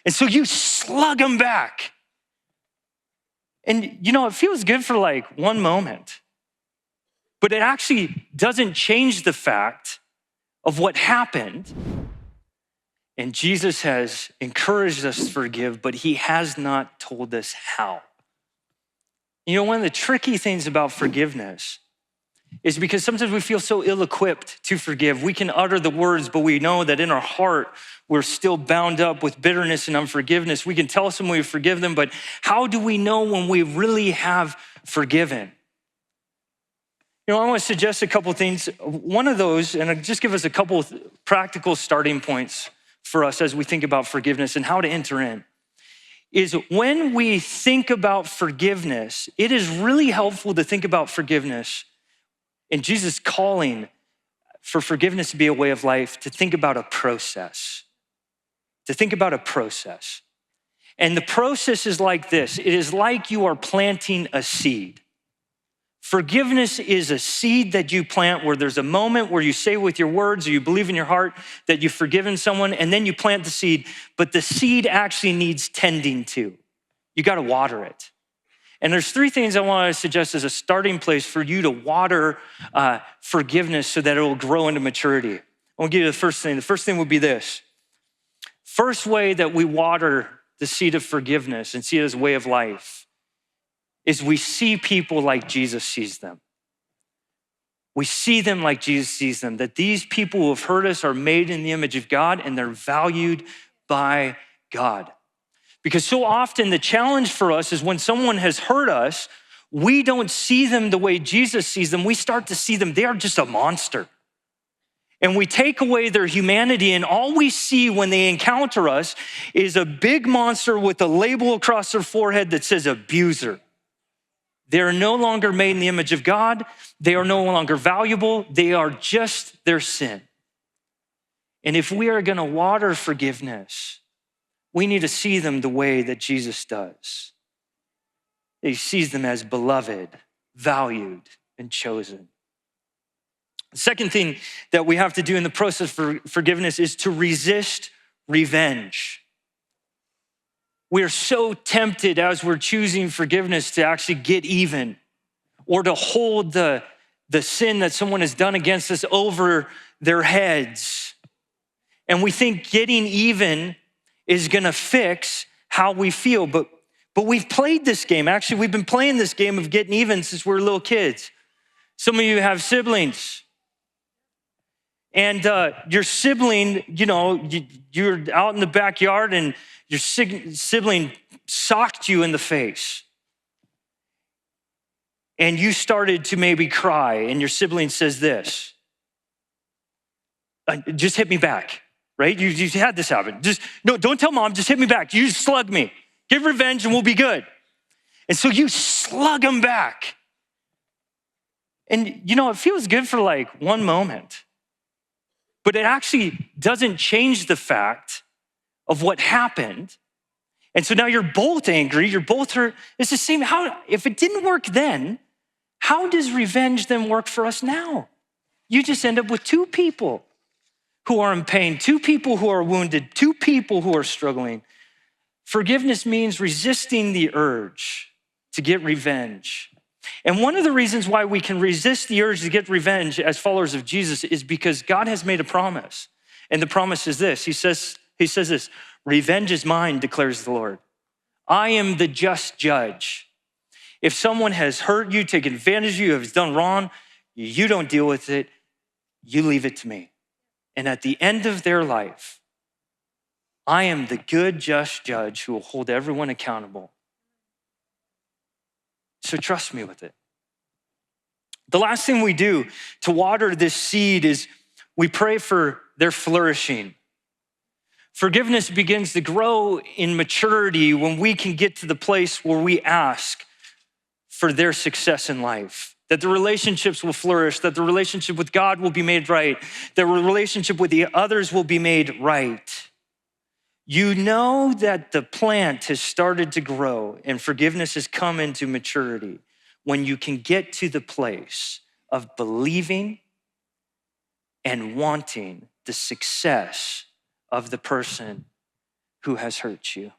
And so you slug them back. And it feels good for like one moment, but it actually doesn't change the fact of what happened. And Jesus has encouraged us to forgive, but he has not told us how. One of the tricky things about forgiveness is because sometimes we feel so ill-equipped to forgive. We can utter the words, but we know that in our heart, we're still bound up with bitterness and unforgiveness. We can tell someone we forgive them, but how do we know when we really have forgiven? I want to suggest a couple things. One of those, and I'll just give us a couple of practical starting points for us as we think about forgiveness and how to enter in, is when we think about forgiveness, it is really helpful to think about forgiveness and Jesus calling for forgiveness to be a way of life, to think about a process, And the process is like this. It is like you are planting a seed. Forgiveness is a seed that you plant where there's a moment where you say with your words or you believe in your heart that you've forgiven someone, and then you plant the seed, but the seed actually needs tending to. You got to water it. And there's three things I want to suggest as a starting place for you to water forgiveness so that it will grow into maturity. I want to give you the first thing. The first thing would be this. First way that we water the seed of forgiveness and see it as a way of life is we see people like Jesus sees them. We see them like Jesus sees them, that these people who have hurt us are made in the image of God and they're valued by God. Because so often the challenge for us is when someone has hurt us, we don't see them the way Jesus sees them. We start to see them, they are just a monster. And we take away their humanity, and all we see when they encounter us is a big monster with a label across their forehead that says abuser. They are no longer made in the image of God. They are no longer valuable. They are just their sin. And if we are going to water forgiveness, we need to see them the way that Jesus does. He sees them as beloved, valued, and chosen. The second thing that we have to do in the process for forgiveness is to resist revenge. We are so tempted as we're choosing forgiveness to actually get even or to hold the sin that someone has done against us over their heads. And we think getting even is gonna fix how we feel. But we've played this game. Actually, we've been playing this game of getting even since we were little kids. Some of you have siblings. And your sibling, you're out in the backyard and your sibling socked you in the face. And you started to maybe cry, and your sibling says this, just hit me back, right? You had this happen. No, don't tell mom, just hit me back. You slug me. Get revenge and we'll be good. And so you slug them back. And it feels good for like one moment, but it actually doesn't change the fact of what happened. And so now you're both angry, you're both hurt. It's the same, if it didn't work then, how does revenge then work for us now? You just end up with two people who are in pain, two people who are wounded, two people who are struggling. Forgiveness means resisting the urge to get revenge. And one of the reasons why we can resist the urge to get revenge as followers of Jesus is because God has made a promise. And the promise is this, he says this, revenge is mine, declares the Lord. I am the just judge. If someone has hurt you, taken advantage of you, has done wrong, you don't deal with it, you leave it to me. And at the end of their life, I am the good, just judge who will hold everyone accountable. So trust me with it. The last thing we do to water this seed is we pray for their flourishing. Forgiveness begins to grow in maturity when we can get to the place where we ask for their success in life, that the relationships will flourish, that the relationship with God will be made right, that the relationship with the others will be made right. You know that the plant has started to grow and forgiveness has come into maturity when you can get to the place of believing and wanting the success of the person who has hurt you.